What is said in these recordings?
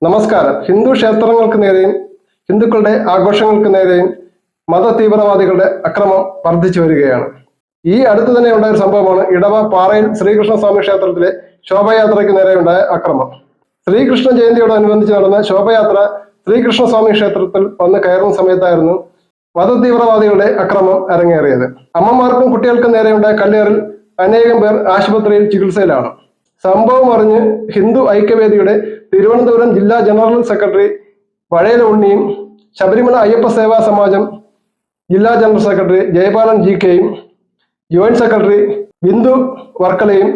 നമസ്കാരം. ഹിന്ദു ക്ഷേത്രങ്ങൾക്ക് നേരെയും ഹിന്ദുക്കളുടെ ആഘോഷങ്ങൾക്ക് നേരെയും മത തീവ്രവാദികളുടെ അക്രമം വർദ്ധിച്ചു വരികയാണ്. ഈ അടുത്ത് തന്നെ ഉണ്ടായ ഒരു സംഭവമാണ് ഇടവ പാറയിൽ ശ്രീകൃഷ്ണസ്വാമി ക്ഷേത്രത്തിലെ ശോഭയാത്രയ്ക്ക് നേരെയുണ്ടായ അക്രമം. ശ്രീകൃഷ്ണ ജയന്തിയോടനുബന്ധിച്ച് നടന്ന ശോഭയാത്ര ശ്രീകൃഷ്ണസ്വാമി ക്ഷേത്രത്തിൽ വന്ന് കയറുന്ന സമയത്തായിരുന്നു മത തീവ്രവാദികളുടെ അക്രമം അരങ്ങേറിയത്. അമ്മമാർക്കും കുട്ടികൾക്കും നേരെയുണ്ടായ കല്ലേറിൽ അനേകം പേർ ആശുപത്രിയിൽ ചികിത്സയിലാണ്. സംഭവം അറിഞ്ഞ് ഹിന്ദു ഐക്യവേദിയുടെ തിരുവനന്തപുരം ജില്ലാ ജനറൽ സെക്രട്ടറി വഴയില ഉണ്ണിയും ശബരിമല അയ്യപ്പ സേവാ സമാജം ജില്ലാ ജനറൽ സെക്രട്ടറി ജയപാലൻ GKയും ജോയിന്റ് സെക്രട്ടറി ബിന്ദു വർക്കലയും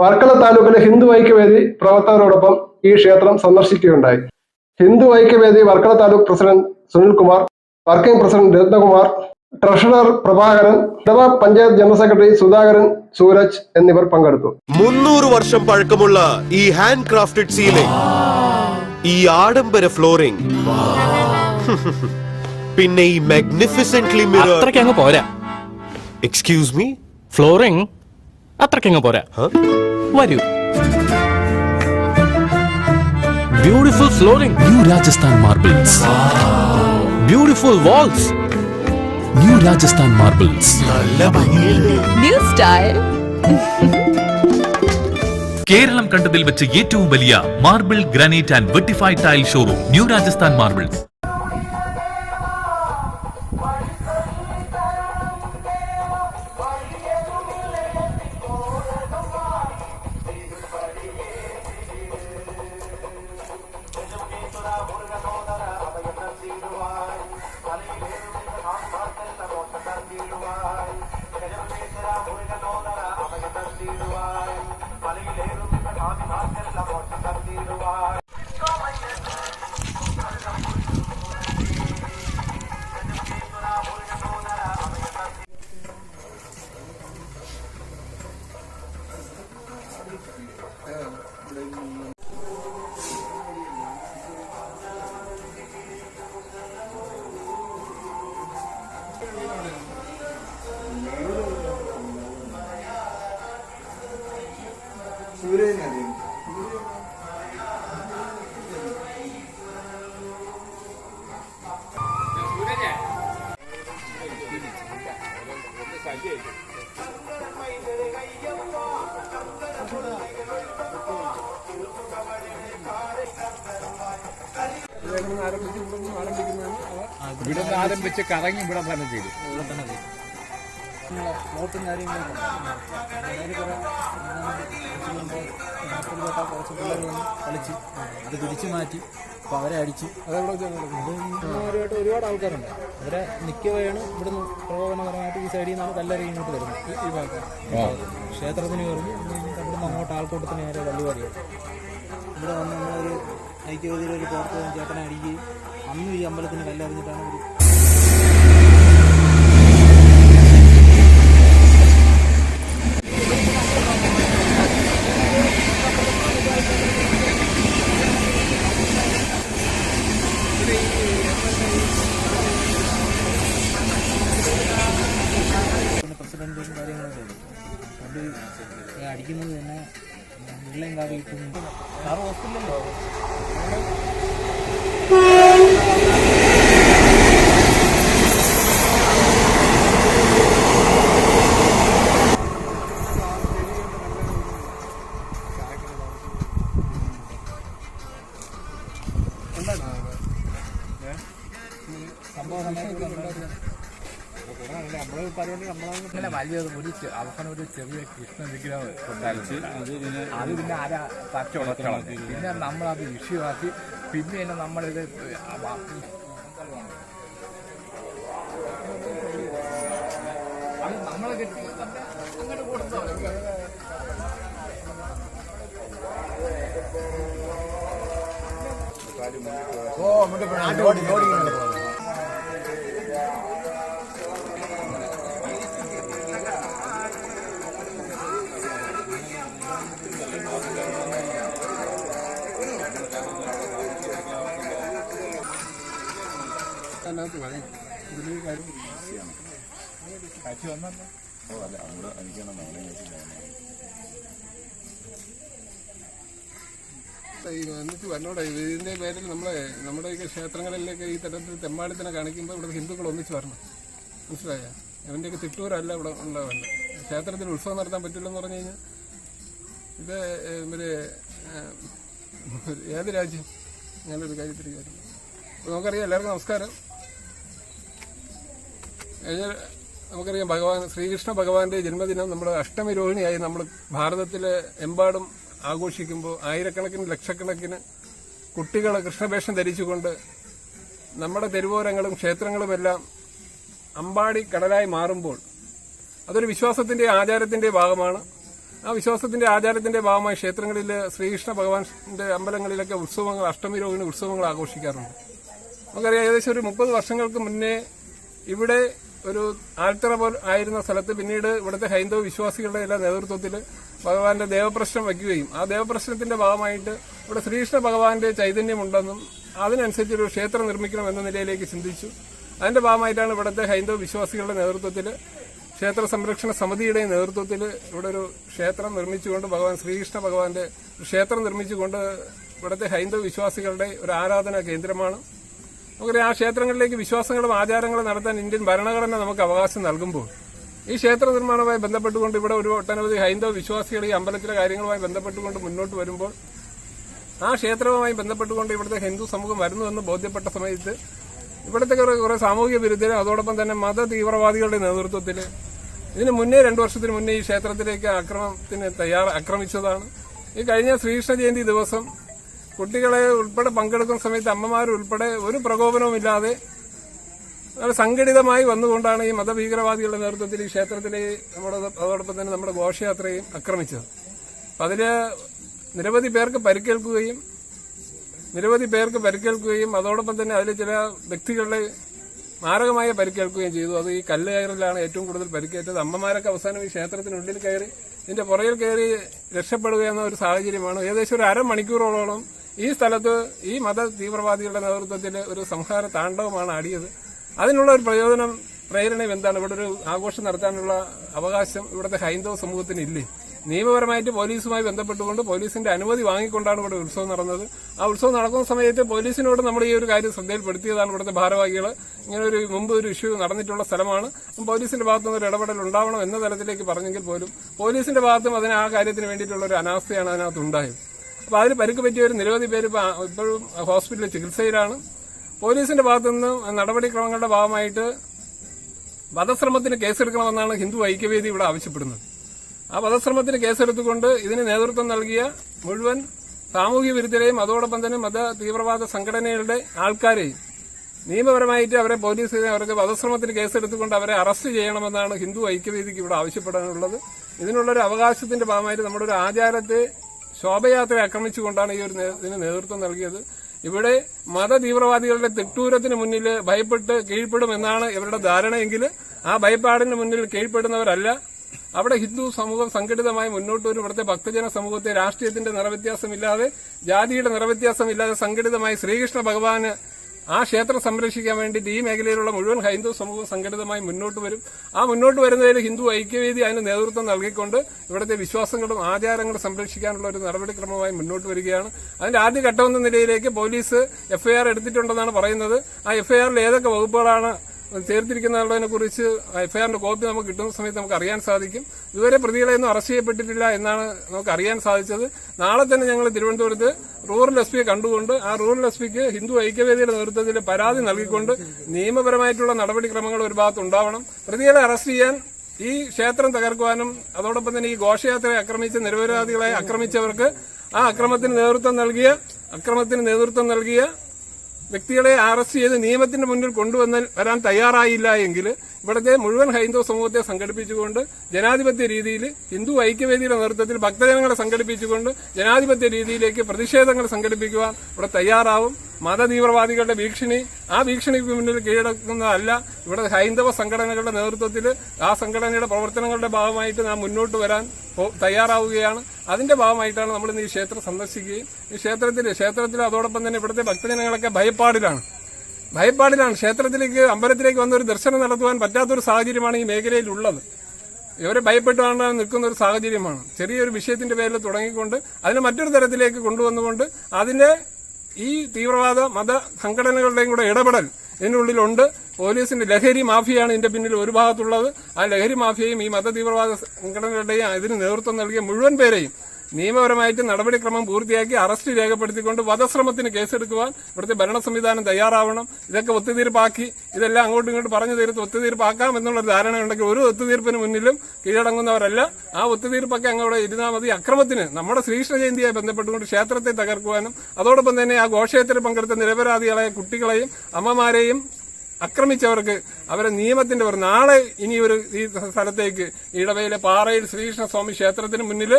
വർക്കല താലൂക്കിലെ ഹിന്ദു ഐക്യവേദി പ്രവർത്തകരോടൊപ്പം ഈ ക്ഷേത്രം സന്ദർശിക്കുകയുണ്ടായി. Hindu Aikyavedi Varkala taluk president Sunilkumar, working president Ratnakumar, treasurer Prabhakaran, Edava panchayat general secretary Sudhakaran, Suraj എന്നിവർ പങ്കെടുത്തു. 300 വർഷം പഴക്കമുള്ള ഈ ഹാൻഡ് ക്രാഫ്റ്റഡ് സീലിംഗ്, ഈ ആഡംബര ഫ്ലോറിംഗ്, പിന്നെ ഈ മാഗ്നിഫിസെന്റ്ലി മിറർ അത്രയ്ക്കങ്ങ് പോരാ. എക്സ്ക്യൂസ് മീ, ഫ്ലോറിംഗ് അത്രയ്ക്കങ്ങ് പോരാ. വരൂ. Beautiful flooring, new Rajasthan marbles. Beautiful walls, new Rajasthan marbles. നല്ല ഭംഗിയുണ്ട്. New style. കേരളം കണ്ടതിൽ വെച്ച് ഏറ്റവും വലിയ marble, granite and vitrified tile showroom new Rajasthan marbles. ഇവിടെ ആരംഭിച്ച് കറങ്ങി ഇവിടെ തന്നെ ചെയ്തു. വോട്ടും കാര്യങ്ങളൊക്കെ കുറച്ച് പിള്ളേർ വന്ന് കളിച്ച് അത് പിടിച്ചു മാറ്റി, അപ്പോൾ അവരെ അടിച്ച് അതേപോലെ ഒരുപാട് ആൾക്കാരുണ്ട്. അവരെ നിൽക്കുകയാണ് ഇവിടുന്ന് പ്രകോപനപരമായിട്ട് ഈ സൈഡിൽ നിന്നാണ് കല്ലെറി ഇങ്ങോട്ട് വരുന്നത്. ഈ ഭാഗത്ത് ക്ഷേത്രത്തിന് കയറുന്നു, ഇവിടുന്ന് അങ്ങോട്ട് ആൾക്കൂട്ടത്തിന് നേരെ തള്ളുപാടിയാണ്. ഇവിടെ വന്ന് നമ്മളൊരു ഐക്യവേദിയിലൊരു പ്രവർത്തകൻ ചേട്ടനെ അടിക്കുകയും അന്നും ഈ അമ്പലത്തിന് കല്ലെറിഞ്ഞിട്ടാണ് ഒരു പ്രസിഡന്റും കാര്യങ്ങളൊക്കെ ഉണ്ട്. അത് അടിക്കുന്നത് തന്നെ വെള്ളയും കാറി കിട്ടുന്നു. സാറ് ഹോസ്പിറ്റലല്ലോ. അവസാനം ഒരു ചെറിയ കൃഷ്ണ വിഗ്രഹം കൊണ്ടാലിച്ച് അത് പിന്നെ ആരാ തച്ചുടക്കണം. പിന്നെ നമ്മളത് വിഷയമാക്കി പിന്നെ തന്നെ നമ്മളിത് നമ്മളെ കെട്ടി അങ്ങനെ കൊടുത്തോ. കാഴ്ച വന്നല്ലോ. ഓ അല്ല, അവിടെ എനിക്കാണ് നാളെ എന്നിട്ട് വന്നോടെ ഇതിന്റെ പേരിൽ നമ്മുടെ ക്ഷേത്രങ്ങളിലേക്ക് ഈ തരത്തിൽ തെമ്മാടിത്തനെ കാണിക്കുമ്പോൾ ഇവിടെ ഹിന്ദുക്കൾ ഒന്നിച്ച് വരണം, മനസ്സിലായ? അവൻ്റെയൊക്കെ തിട്ടൂരല്ല ഇവിടെ ഉണ്ടാവേണ്ട. ക്ഷേത്രത്തിൽ ഉത്സവം നടത്താൻ പറ്റില്ലെന്ന് പറഞ്ഞു കഴിഞ്ഞാൽ ഇത് ഏത് രാജ്യം? ഞാനൊരു കാര്യത്തിൽ കാര്യം നമുക്കറിയാം. എല്ലാവർക്കും നമസ്കാരം. നമുക്കറിയാം, ശ്രീകൃഷ്ണ ഭഗവാന്റെ ജന്മദിനം നമ്മുടെ അഷ്ടമി രോഹിണിയായി നമ്മൾ ഭാരതത്തിലെ എമ്പാടും ആഘോഷിക്കുമ്പോൾ ആയിരക്കണക്കിന് ലക്ഷക്കണക്കിന് കുട്ടികൾ കൃഷ്ണവേഷം ധരിച്ചുകൊണ്ട് നമ്മുടെ തെരുവോരങ്ങളും ക്ഷേത്രങ്ങളുമെല്ലാം അമ്പാടി കടലായി മാറുമ്പോൾ അതൊരു വിശ്വാസത്തിന്റെ ആചാരത്തിന്റെ ഭാഗമാണ്. ആ വിശ്വാസത്തിന്റെ ആചാരത്തിന്റെ ഭാഗമായി ക്ഷേത്രങ്ങളിൽ ശ്രീകൃഷ്ണ ഭഗവാന്റെ അമ്പലങ്ങളിലൊക്കെ ഉത്സവങ്ങൾ, അഷ്ടമി രോഹിണി ഉത്സവങ്ങൾ ആഘോഷിക്കാറുണ്ട്. നമുക്കറിയാം, ഏകദേശം ഒരു 30 വർഷങ്ങൾക്ക് മുന്നേ ഇവിടെ ഒരു ആൽത്തറ പോലെ ആയിരുന്ന സ്ഥലത്ത് പിന്നീട് ഇവിടുത്തെ ഹൈന്ദവ വിശ്വാസികളുടെ എല്ലാ നേതൃത്വത്തിൽ ഭഗവാന്റെ ദേവപ്രശ്നം വയ്ക്കുകയും ആ ദേവപ്രശ്നത്തിന്റെ ഭാഗമായിട്ട് ഇവിടെ ശ്രീകൃഷ്ണ ഭഗവാന്റെ ചൈതന്യമുണ്ടെന്നും അതിനനുസരിച്ച് ഒരു ക്ഷേത്രം നിർമ്മിക്കണം എന്ന നിലയിലേക്ക് ചിന്തിച്ചു. അതിന്റെ ഭാഗമായിട്ടാണ് ഇവിടുത്തെ ഹൈന്ദവ വിശ്വാസികളുടെ നേതൃത്വത്തിൽ ക്ഷേത്ര സംരക്ഷണ സമിതിയുടെ നേതൃത്വത്തിൽ ഇവിടെ ഒരു ക്ഷേത്രം നിർമ്മിച്ചുകൊണ്ട് ശ്രീകൃഷ്ണ ഭഗവാന്റെ ക്ഷേത്രം നിർമ്മിച്ചുകൊണ്ട് ഇവിടുത്തെ ഹൈന്ദവ വിശ്വാസികളുടെ ഒരു ആരാധനാ കേന്ദ്രമാണ്. നമുക്കറിയാം, ആ ക്ഷേത്രങ്ങളിലേക്ക് വിശ്വാസങ്ങളും ആചാരങ്ങളും നടത്താൻ ഇന്ത്യൻ ഭരണഘടന നമുക്ക് അവകാശം നൽകുമ്പോൾ ഈ ക്ഷേത്ര നിർമ്മാണവുമായി ബന്ധപ്പെട്ടുകൊണ്ട് ഇവിടെ ഒരു ഒട്ടനവധി ഹൈന്ദവ വിശ്വാസികൾ ഈ അമ്പലത്തിലെ കാര്യങ്ങളുമായി ബന്ധപ്പെട്ടുകൊണ്ട് മുന്നോട്ട് വരുമ്പോൾ ആ ക്ഷേത്രവുമായി ബന്ധപ്പെട്ടുകൊണ്ട് ഇവിടുത്തെ ഹിന്ദു സമൂഹം വരുന്നുവെന്ന് ബോധ്യപ്പെട്ട സമയത്ത് ഇവിടുത്തെ കുറെ സാമൂഹിക വിരുദ്ധരും അതോടൊപ്പം തന്നെ മത തീവ്രവാദികളുടെ നേതൃത്വത്തിൽ ഇതിന് മുന്നേ 2 വർഷത്തിന് മുന്നേ ഈ ക്ഷേത്രത്തിലേക്ക് ആക്രമിച്ചതാണ്. ഈ കഴിഞ്ഞ ശ്രീകൃഷ്ണ ജയന്തി ദിവസം കുട്ടികളെ ഉൾപ്പെടെ പങ്കെടുക്കുന്ന സമയത്ത് അമ്മമാരുൾപ്പെടെ ഒരു പ്രകോപനവുമില്ലാതെ സംഘടിതമായി വന്നുകൊണ്ടാണ് ഈ മതഭീകരവാദികളുടെ നേതൃത്വത്തിൽ ഈ ക്ഷേത്രത്തിലെ അതോടൊപ്പം തന്നെ നമ്മുടെ ഘോഷയാത്രയും ആക്രമിച്ചത്. അപ്പം അതിൽ നിരവധി പേർക്ക് പരിക്കേൽക്കുകയും അതോടൊപ്പം തന്നെ അതിൽ ചില വ്യക്തികളുടെ മാരകമായ പരിക്കേൽക്കുകയും ചെയ്തു. അത് ഈ കല്ലുകയറിലാണ് ഏറ്റവും കൂടുതൽ പരിക്കേറ്റത്. അമ്മമാരൊക്കെ അവസാനം ഈ ക്ഷേത്രത്തിനുള്ളിൽ കയറി ഇതിന്റെ പുറകിൽ കയറി രക്ഷപ്പെടുക എന്ന ഒരു സാഹചര്യമാണ്. ഏകദേശം ഒരു അരമണിക്കൂറോളം ഈ സ്ഥലത്ത് ഈ മത തീവ്രവാദികളുടെ നേതൃത്വത്തിൽ ഒരു സംഹാര താണ്ഡവമാണ് ആടിയത്. അതിനുള്ള ഒരു പ്രേരണയും എന്താണ്? ഇവിടെ ഒരു ആഘോഷം നടത്താനുള്ള അവകാശം ഇവിടുത്തെ ഹൈന്ദവ സമൂഹത്തിന് ഇല്ലേ? നിയമപരമായിട്ട് പോലീസുമായി ബന്ധപ്പെട്ടുകൊണ്ട് പോലീസിന്റെ അനുമതി വാങ്ങിക്കൊണ്ടാണ് ഇവിടെ ഉത്സവം നടന്നത്. ആ ഉത്സവം നടക്കുന്ന സമയത്ത് പോലീസിനോട് നമ്മൾ ഈ ഒരു കാര്യം ശ്രദ്ധയിൽപ്പെടുത്തിയതാണ് ഇവിടുത്തെ ഭാരവാഹികൾ. ഇങ്ങനെ മുമ്പ് ഒരു ഇഷ്യൂ നടന്നിട്ടുള്ള സ്ഥലമാണ്, പോലീസിന്റെ ഭാഗത്തുനിന്ന് ഒരു ഇടപെടൽ ഉണ്ടാവണം എന്ന തലത്തിലേക്ക് പറഞ്ഞെങ്കിൽ പോലും പോലീസിന്റെ ഭാഗത്തും ആ കാര്യത്തിന് വേണ്ടിയിട്ടുള്ള ഒരു അനാസ്ഥയാണ് അതിനകത്ത് ഉണ്ടായത്. അപ്പോൾ അതിൽ പരിക്ക് പറ്റിയവർ നിരവധി പേര് ഇപ്പോഴും ഹോസ്പിറ്റലിൽ ചികിത്സയിലാണ്. പോലീസിന്റെ ഭാഗത്തുനിന്ന് നടപടിക്രമങ്ങളുടെ ഭാഗമായിട്ട് വധശ്രമത്തിന് കേസെടുക്കണമെന്നാണ് ഹിന്ദു ഐക്യവേദി ഇവിടെ ആവശ്യപ്പെടുന്നത്. ആ വധശ്രമത്തിന് കേസെടുത്തുകൊണ്ട് ഇതിന് നേതൃത്വം നൽകിയ മുഴുവൻ സാമൂഹ്യ വിരുദ്ധരെയും അതോടൊപ്പം തന്നെ മത തീവ്രവാദ സംഘടനകളുടെ ആൾക്കാരെയും നിയമപരമായിട്ട് അവർക്ക് വധശ്രമത്തിന് കേസെടുത്തുകൊണ്ട് അവരെ അറസ്റ്റ് ചെയ്യണമെന്നാണ് ഹിന്ദു ഐക്യവേദിക്ക് ഇവിടെ ആവശ്യപ്പെടാനുള്ളത്. ഇതിനുള്ളൊരു അവകാശത്തിന്റെ ഭാഗമായിട്ട് നമ്മുടെ ഒരു ആചാരത്തെ ശോഭയാത്ര ആക്രമിച്ചുകൊണ്ടാണ് ഇതിന് നേതൃത്വം നൽകിയത്. ഇവിടെ മത തീവ്രവാദികളുടെ തിട്ടൂരത്തിന് മുന്നിൽ ഭയപ്പെട്ട് കീഴ്പ്പെടുമെന്നാണ് ഇവരുടെ ധാരണയെങ്കിൽ ആ ഭയപ്പാടിന് മുന്നിൽ കീഴ്പ്പെടുന്നവരല്ല. അവിടെ ഹിന്ദു സമൂഹം സംഘടിതമായി മുന്നോട്ട് വരും. ഇവിടുത്തെ ഭക്തജന സമൂഹത്തെ രാഷ്ട്രീയത്തിന്റെ നിറവ്യത്യാസമില്ലാതെ, ജാതിയുടെ നിറവ്യത്യാസമില്ലാതെ സംഘടിതമായി ശ്രീകൃഷ്ണ ഭഗവാന് ആ ക്ഷേത്രം സംരക്ഷിക്കാൻ വേണ്ടിയിട്ട് ഈ മേഖലയിലുള്ള മുഴുവൻ ഹൈന്ദവ സമൂഹം സംഘടിതമായി മുന്നോട്ട് വരും. ആ മുന്നോട്ട് വരുന്നതിൽ ഹിന്ദു ഐക്യവേദി അതിന് നേതൃത്വം നൽകിക്കൊണ്ട് ഇവിടുത്തെ വിശ്വാസങ്ങളും ആചാരങ്ങളും സംരക്ഷിക്കാനുള്ള ഒരു നടപടിക്രമമായി മുന്നോട്ട് വരികയാണ്. അതിന്റെ ആദ്യ ഘട്ടമെന്ന നിലയിലേക്ക് പോലീസ് എഫ്ഐആർ എടുത്തിട്ടുണ്ടെന്നാണ് പറയുന്നത്. ആ എഫ്ഐആറിൽ ഏതൊക്കെ വകുപ്പുകളാണ് ചേർത്തിരിക്കുന്നതിനെ കുറിച്ച് എഫ്ഐആറിന്റെ കോപ്പി നമുക്ക് കിട്ടുന്ന സമയത്ത് നമുക്ക് അറിയാൻ സാധിക്കും. ഇതുവരെ പ്രതികളെയൊന്നും അറസ്റ്റ് ചെയ്യപ്പെട്ടിട്ടില്ല എന്നാണ് നമുക്ക് അറിയാൻ സാധിച്ചത്. നാളെ തന്നെ ഞങ്ങൾ തിരുവനന്തപുരത്ത് റൂറൽ എസ് പിയെ കണ്ടുകൊണ്ട് ആ റൂറൽ എസ് പിക്ക് ഹിന്ദു ഐക്യവേദിയുടെ നേതൃത്വത്തിൽ പരാതി നൽകിക്കൊണ്ട് നിയമപരമായിട്ടുള്ള നടപടിക്രമങ്ങൾ ഒരു ഭാഗത്ത് ഉണ്ടാവണം. പ്രതികളെ അറസ്റ്റ് ചെയ്യാൻ, ഈ ക്ഷേത്രം തകർക്കുവാനും അതോടൊപ്പം തന്നെ ഈ ഘോഷയാത്രയെ ആക്രമിച്ച് നിരപരാധികളെ ആക്രമിച്ചവർക്ക് ആ അക്രമത്തിന് നേതൃത്വം നൽകിയ വ്യക്തികളെ അറസ്റ്റ് ചെയ്ത് നിയമത്തിന്റെ മുന്നിൽ വരാൻ തയ്യാറായില്ല എങ്കിൽ ഇവിടുത്തെ മുഴുവൻ ഹൈന്ദവ സമൂഹത്തെ സംഘടിപ്പിച്ചുകൊണ്ട് ജനാധിപത്യ രീതിയിൽ ഹിന്ദു ഐക്യവേദിയുടെ നേതൃത്വത്തിൽ ഭക്തജനങ്ങളെ സംഘടിപ്പിച്ചുകൊണ്ട് ജനാധിപത്യ രീതിയിലേക്ക് പ്രതിഷേധങ്ങൾ സംഘടിപ്പിക്കുവാൻ ഇവിടെ തയ്യാറാവും. മത തീവ്രവാദികളുടെ ആ ഭീഷണിക്ക് മുന്നിൽ കീഴടക്കുന്നതല്ല. ഇവിടെ ഹൈന്ദവ സംഘടനകളുടെ നേതൃത്വത്തിൽ ആ സംഘടനയുടെ പ്രവർത്തനങ്ങളുടെ ഭാഗമായിട്ട് നാം മുന്നോട്ട് വരാൻ തയ്യാറാവുകയാണ്. അതിന്റെ ഭാഗമായിട്ടാണ് നമ്മൾ ഇന്ന് ഈ ക്ഷേത്രം സന്ദർശിക്കുകയും ഈ ക്ഷേത്രത്തിൽ അതോടൊപ്പം തന്നെ ഇവിടുത്തെ ഭക്തജനങ്ങളൊക്കെ ഭയപ്പാടിലാണ്. അമ്പലത്തിലേക്ക് വന്ന ഒരു ദർശനം നടത്തുവാൻ പറ്റാത്തൊരു സാഹചര്യമാണ് ഈ മേഖലയിൽ ഉള്ളത്. ഇവരെ ഭയപ്പെട്ടുകൊണ്ട് നിൽക്കുന്ന ഒരു സാഹചര്യമാണ്. ചെറിയൊരു വിഷയത്തിന്റെ പേരിൽ തുടങ്ങിക്കൊണ്ട് അതിനെ മറ്റൊരു തരത്തിലേക്ക് കൊണ്ടുവന്നുകൊണ്ട് അതിന്റെ ഈ തീവ്രവാദ മത സംഘടനകളുടെയും കൂടെ ഇടപെടൽ ഇതിനുള്ളിലുണ്ട്. പോലീസിന്റെ ലഹരി മാഫിയാണ് ഇതിന്റെ പിന്നിൽ ഒരു ഭാഗത്തുള്ളത്. ആ ലഹരി മാഫിയയും ഈ മത തീവ്രവാദ സംഘടനകളുടെയും ഇതിന് നേതൃത്വം നൽകിയ മുഴുവൻ പേരെയും നിയമപരമായിട്ട് നടപടിക്രമം പൂർത്തിയാക്കി അറസ്റ്റ് രേഖപ്പെടുത്തിക്കൊണ്ട് വധശ്രമത്തിന് കേസെടുക്കുവാൻ ഇവിടുത്തെ ഭരണ സംവിധാനം തയ്യാറാവണം. ഇതൊക്കെ ഒത്തുതീർപ്പാക്കി ഇതെല്ലാം അങ്ങോട്ടും ഇങ്ങോട്ടും പറഞ്ഞു തീർത്ത് ഒത്തുതീർപ്പാക്കാം എന്നുള്ള ധാരണയുണ്ടെങ്കിൽ ഒരു ഒത്തുതീർപ്പിന് മുന്നിലും കീഴടങ്ങുന്നവരല്ല. ആ ഒത്തുതീർപ്പൊക്കെ അങ്ങോട്ട് ഇരുന്നാൽ മതി. അക്രമത്തിന് നമ്മുടെ ശ്രീകൃഷ്ണ ജയന്തിയായി ബന്ധപ്പെട്ടുകൊണ്ട് ക്ഷേത്രത്തെ തകർക്കുവാനും അതോടൊപ്പം തന്നെ ആ ഘോഷയാത്രയിൽ പങ്കെടുത്ത നിരപരാധികളായ കുട്ടികളെയും അമ്മമാരെയും ആക്രമിച്ചവർക്ക് അവരെ നിയമത്തിന്റെ ഒരു നാളെ ഇനി ഈ സ്ഥലത്തേക്ക് ഇടവയിലെ പാറയിൽ ശ്രീകൃഷ്ണസ്വാമി ക്ഷേത്രത്തിന് മുന്നിൽ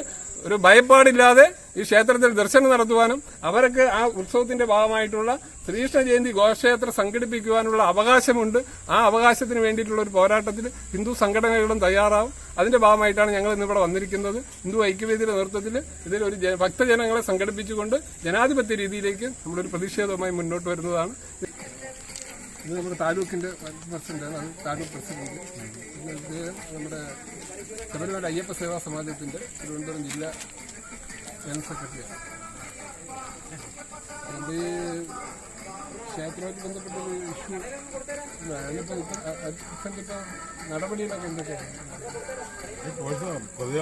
ഒരു ഭയപ്പാടില്ലാതെ ഈ ക്ഷേത്രത്തിൽ ദർശനം നടത്തുവാനും അവർക്ക് ആ ഉത്സവത്തിന്റെ ഭാഗമായിട്ടുള്ള ശ്രീകൃഷ്ണ ജയന്തി ഘോഷയാത്ര സംഘടിപ്പിക്കുവാനുള്ള അവകാശമുണ്ട്. ആ അവകാശത്തിന് വേണ്ടിയിട്ടുള്ള ഒരു പോരാട്ടത്തിൽ ഹിന്ദു സംഘടനകളും തയ്യാറാവും. അതിന്റെ ഭാഗമായിട്ടാണ് ഞങ്ങൾ ഇന്നിവിടെ വന്നിരിക്കുന്നത്. ഹിന്ദു ഐക്യവേദിയുടെ നേതൃത്വത്തിൽ ഇതിലൊരു ഭക്തജനങ്ങളെ സംഘടിപ്പിച്ചുകൊണ്ട് ജനാധിപത്യ രീതിയിലേക്ക് നമ്മളൊരു പ്രതിഷേധവുമായി മുന്നോട്ട് വരുന്നതാണ്. ഇത് നമ്മുടെ താലൂക്കിന്റെ പ്രസിഡന്റാണ്, അത് താലൂക്ക് പ്രസിഡന്റ്. ഇത് നമ്മുടെ ശബരിമല അയ്യപ്പ സേവാ സമാജത്തിന്റെ തിരുവനന്തപുരം ജില്ലാ ജനറൽ സെക്രട്ടറിയാണ്. അതുകൊണ്ട് ഈ ക്ഷേത്രവുമായിട്ട് ബന്ധപ്പെട്ടൊരു ഇഷ്യൂ അതിനിപ്പോ നടപടികളൊക്കെ എന്തൊക്കെയാണ്?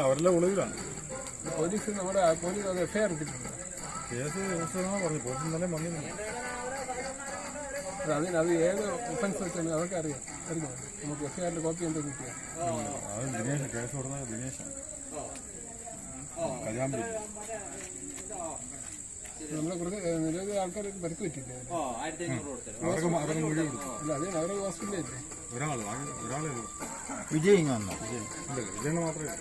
അവരെല്ലാം ഒളിവിലാണ്. പോലീസ് നമ്മുടെ പോലീസ് അത് എഫ്ഐആർ ഇട്ടിട്ടുണ്ട്. പറഞ്ഞു പോലീസ് ഇന്നലെ വന്നില്ല. അത് ഏത് ഒഫൻസ് വെച്ചാണ് അതൊക്കെ അറിയാം. നമുക്ക് എഫ്ഐആറിന്റെ കോപ്പി എന്തെങ്കിലും കിട്ടിയാൽ അത് ദിനേശ് കേസ് കൊടുക്കുന്നത് ദിനേശാണ്. കല്യാണം നമ്മളെ കുറച്ച് നിരവധി ആൾക്കാർക്ക് പരിക്ക് പറ്റില്ലേ? അവർക്ക് മൊഴി കൊടുത്തു. അല്ല അതേ അവരെ ഹോസ്പിറ്റലിലല്ലേ? ഒരാളെ വിജയ് വന്നോ? വിജയന് മാത്രമേ.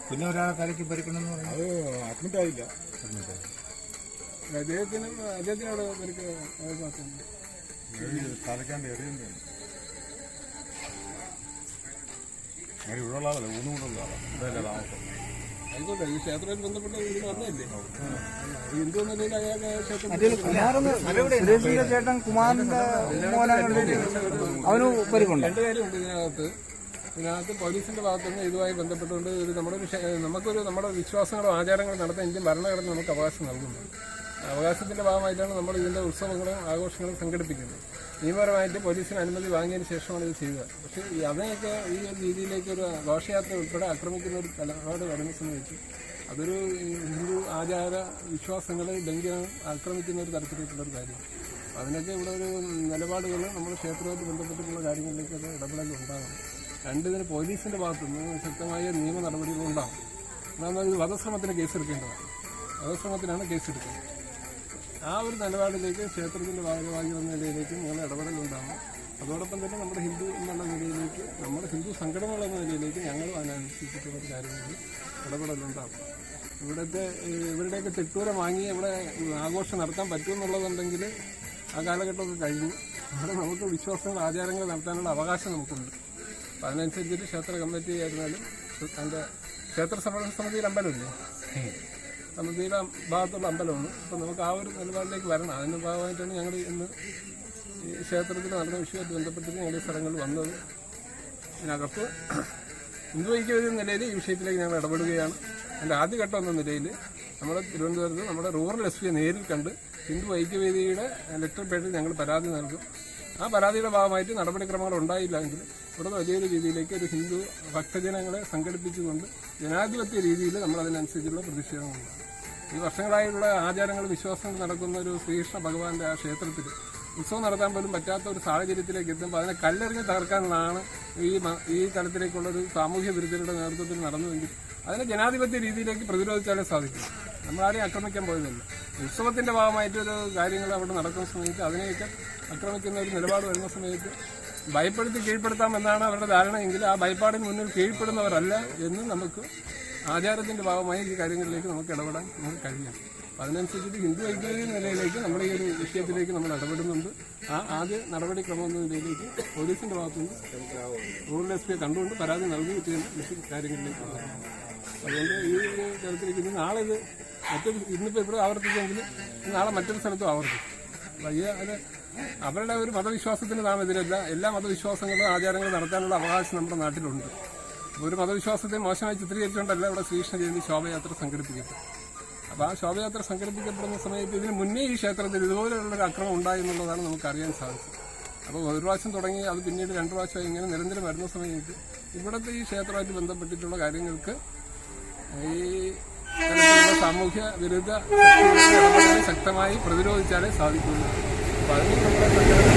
പിന്നെ ഒരാളെ തലയ്ക്ക് പരിക്കണമെന്ന് പറഞ്ഞു. അത് അഡ്മിറ്റ് ആയില്ല. അദ്ദേഹത്തിനവിടെ പരിക്ക് തലയ്ക്കാണ്ട് എറിയുന്നുണ്ട്. അങ്ങനെ ഇവിടെയുള്ള ആളല്ലേ, ഊന്നുകൊണ്ടുള്ള ആളാണ്. ഇവിടെ താമസം. ആയിക്കോട്ടെ, ഈ ക്ഷേത്രവുമായി ബന്ധപ്പെട്ട് ഇതിന് വന്നതല്ലേ? ഹിന്ദു എന്ന നിലയിൽ അയാൾക്ക് സുരേഷിന്റെ ചേട്ടൻ കുമാറിന്റെ അവന് പരിക്കുണ്ട്. രണ്ട് കാര്യമുണ്ട് ഇതിനകത്ത് പോലീസിന്റെ ഭാഗത്തുനിന്ന് ഇതുമായി ബന്ധപ്പെട്ടുകൊണ്ട് നമ്മുടെ വിശ്വാസങ്ങളോ ആചാരങ്ങളോ നടത്താൻ ഇന്ത്യൻ ഭരണഘടന നമുക്ക് അവകാശം നൽകുന്നു. അവകാശത്തിന്റെ ഭാഗമായിട്ടാണ് നമ്മൾ ഇതിന്റെ ഉത്സവങ്ങളും ആഘോഷങ്ങളും സംഘടിപ്പിക്കുന്നത്. നിയമപരമായിട്ട് പോലീസിന് അനുമതി വാങ്ങിയതിന് ശേഷമാണ് ഇത് ചെയ്യുക. പക്ഷേ അതിനെയൊക്കെ ഈ ഒരു രീതിയിലേക്ക് ഒരു ഘോഷയാത്ര ഉൾപ്പെടെ ആക്രമിക്കുന്ന ഒരു നിലപാട് വരുന്ന സമയത്ത് അതൊരു ഹിന്ദു ആചാര വിശ്വാസങ്ങളെ ലംഘനം ആക്രമിക്കുന്ന ഒരു തരത്തിലേക്കുള്ള ഒരു കാര്യമാണ്. അതിനൊക്കെ ഇവിടെ ഒരു നിലപാടുകൾ നമ്മൾ ക്ഷേത്രവുമായിട്ട് ബന്ധപ്പെട്ടിട്ടുള്ള കാര്യങ്ങളിലേക്കൊക്കെ ഇടപെടലുണ്ടാകും. രണ്ടിതിന് പോലീസിന്റെ ഭാഗത്തുനിന്ന് ശക്തമായ നിയമ നടപടികളുണ്ടാകും. എന്നാൽ ഇത് വധശ്രമത്തിന് കേസെടുക്കേണ്ടതാണ്. വധശ്രമത്തിനാണ് കേസെടുക്കുന്നത്. ആ ഒരു നിലപാടിലേക്ക് ക്ഷേത്രത്തിന്റെ ഭാഗമായി എന്ന നിലയിലേക്ക് നിങ്ങൾ ഇടപെടലുണ്ടാകും. അതോടൊപ്പം തന്നെ നമ്മുടെ ഹിന്ദു എന്നുള്ള നിലയിലേക്ക് നമ്മുടെ ഹിന്ദു സംഘടനകൾ എന്ന നിലയിലേക്ക് ഞങ്ങളും അതിനനുസരിച്ചിട്ടുള്ള കാര്യങ്ങളിൽ ഇടപെടലുണ്ടാകും. ഇവരുടെയൊക്കെ തെറ്റൂരം വാങ്ങി ഇവിടെ ആഘോഷം നടത്താൻ പറ്റുമെന്നുള്ളതുണ്ടെങ്കിൽ ആ കാലഘട്ടമൊക്കെ കഴിഞ്ഞു. അവിടെ നമുക്ക് വിശ്വാസങ്ങൾ ആചാരങ്ങൾ നടത്താനുള്ള അവകാശം നമുക്കുണ്ട്. അപ്പം അതിനനുസരിച്ചിട്ട് ക്ഷേത്ര കമ്മിറ്റി ആയിരുന്നാലും അതിൻ്റെ ക്ഷേത്ര സംരക്ഷണ സമിതിയിൽ അമ്പലമില്ലേ, സമിതിയുടെ ഭാഗത്തുള്ള അമ്പലമാണ്. അപ്പം നമുക്ക് ആ ഒരു നിലപാടിലേക്ക് വരണം. അതിൻ്റെ ഭാഗമായിട്ടാണ് ഞങ്ങൾ ഇന്ന് ഈ ക്ഷേത്രത്തിൽ നടന്ന വിഷയമായിട്ട് ബന്ധപ്പെട്ടിട്ട് ഞങ്ങൾ ഈ സ്ഥലങ്ങളിൽ വന്നത്. ഇതിനകത്ത് ഹിന്ദു ഐക്യവേദി എന്ന നിലയിൽ ഈ വിഷയത്തിലേക്ക് ഞങ്ങൾ ഇടപെടുകയാണ്. അതിൻ്റെ ആദ്യഘട്ടം എന്ന നിലയിൽ നമ്മുടെ തിരുവനന്തപുരത്ത് നമ്മുടെ റൂറൽ എസ് പിയെ നേരിൽ കണ്ട് ഹിന്ദു ഐക്യവേദിയുടെ ലെറ്റർ പേരിൽ ഞങ്ങൾ പരാതി നൽകും. ആ പരാതിയുടെ ഭാഗമായിട്ട് നടപടിക്രമങ്ങൾ ഉണ്ടായില്ലെങ്കിൽ ഇവിടെ വലിയൊരു രീതിയിലേക്ക് ഒരു ഹിന്ദു ഭക്തജനങ്ങളെ സംഘടിപ്പിച്ചുകൊണ്ട് ജനാധിപത്യ രീതിയിൽ നമ്മൾ അതിനനുസരിച്ചുള്ള പ്രതിഷേധങ്ങളുണ്ട്. ഈ വർഷങ്ങളായുള്ള ആചാരങ്ങൾ വിശ്വാസങ്ങൾ നടക്കുന്ന ഒരു ശ്രീകൃഷ്ണ ഭഗവാന്റെ ആ ക്ഷേത്രത്തിൽ ഉത്സവം നടത്താൻ പോലും പറ്റാത്ത ഒരു സാഹചര്യത്തിലേക്ക് എത്തുമ്പോൾ അതിനെ കല്ലെറിഞ്ഞ് തകർക്കാനുള്ളതാണ് ഈ തലത്തിലേക്കുള്ളൊരു സാമൂഹ്യ വിരുദ്ധരുടെ നേതൃത്വത്തിൽ നടന്നുവെങ്കിൽ അതിനെ ജനാധിപത്യ രീതിയിലേക്ക് പ്രതിരോധിച്ചാലേ സാധിക്കും. നമ്മളാരെയും ആക്രമിക്കാൻ പോയതല്ല. ഉത്സവത്തിന്റെ ഭാഗമായിട്ടൊരു കാര്യങ്ങൾ അവിടെ നടക്കുന്ന സമയത്ത് അതിനെയൊക്കെ ആക്രമിക്കുന്ന ഒരു നിലപാട് വരുന്ന സമയത്ത് ഭയപ്പെടുത്തി കീഴ്പ്പെടുത്താമെന്നാണ് അവരുടെ ധാരണയെങ്കിൽ ആ ഭയപ്പാടിന് മുന്നിൽ കീഴ്പ്പെടുന്നവരല്ല എന്ന് നമുക്ക് ആചാരത്തിന്റെ ഭാഗമായി ഈ കാര്യങ്ങളിലേക്ക് നമുക്ക് ഇടപെടാൻ നമുക്ക് കഴിയാം. അപ്പം അതിനനുസരിച്ചിട്ട് ഹിന്ദു ഐക്യവേദി നിലയിലേക്ക് നമ്മുടെ ഈ ഒരു വിഷയത്തിലേക്ക് നമ്മൾ ഇടപെടുന്നുണ്ട്. ആ ആദ്യ നടപടിക്രമം എന്ന നിലയിലേക്ക് പോലീസിന്റെ ഭാഗത്തുനിന്ന് റൂറൽ എസ് പിയെ കണ്ടുകൊണ്ട് പരാതി നൽകിയിട്ട് കാര്യങ്ങളിലേക്ക് അതുകൊണ്ട് ഈ ഒരു തരത്തിലേക്ക് ഇനി നാളെ ഇത് ഇന്നിപ്പോൾ ഇവിടെ ആവർത്തിച്ചെങ്കിൽ നാളെ മറ്റൊരു സ്ഥലത്തും ആവർത്തിക്കും. അത് അവരുടെ ഒരു മതവിശ്വാസത്തിന് നാം എതിരല്ല. എല്ലാ മതവിശ്വാസങ്ങളും ആചാരങ്ങളും നടത്താനുള്ള അവകാശം നമ്മുടെ നാട്ടിലുണ്ട്. ഒരു മതവിശ്വാസത്തെ മോശമായി ചിത്രീകരിച്ചുകൊണ്ടല്ല ഇവിടെ ശ്രീകൃഷ്ണ ജയന്തി ശോഭയാത്ര സംഘടിപ്പിക്കപ്പെട്ടു. അപ്പോൾ ആ ശോഭയാത്ര സംഘടിപ്പിക്കപ്പെടുന്ന സമയത്ത് ഇതിന് മുന്നേ ഈ ക്ഷേത്രത്തിൽ ഇതുപോലെയുള്ളൊരു അക്രമം ഉണ്ടായി എന്നുള്ളതാണ് നമുക്ക് അറിയാൻ സാധിച്ചത്. അപ്പോൾ ഒരു പ്രാവശ്യം തുടങ്ങി അത് പിന്നീട് 2 പ്രാവശ്യമായി ഇങ്ങനെ നിരന്തരം വരുന്ന സമയത്ത് ഇവിടുത്തെ ഈ ക്ഷേത്രമായിട്ട് ബന്ധപ്പെട്ടിട്ടുള്ള കാര്യങ്ങൾക്ക് ഈ തരത്തിലുള്ള സാമൂഹ്യ വിരുദ്ധ ശക്തികളെ ശക്തമായി പ്രതിരോധിച്ചാലേ സാധിക്കുള്ളൂ. അപ്പോൾ അതിന് നമ്മുടെ സംഘടന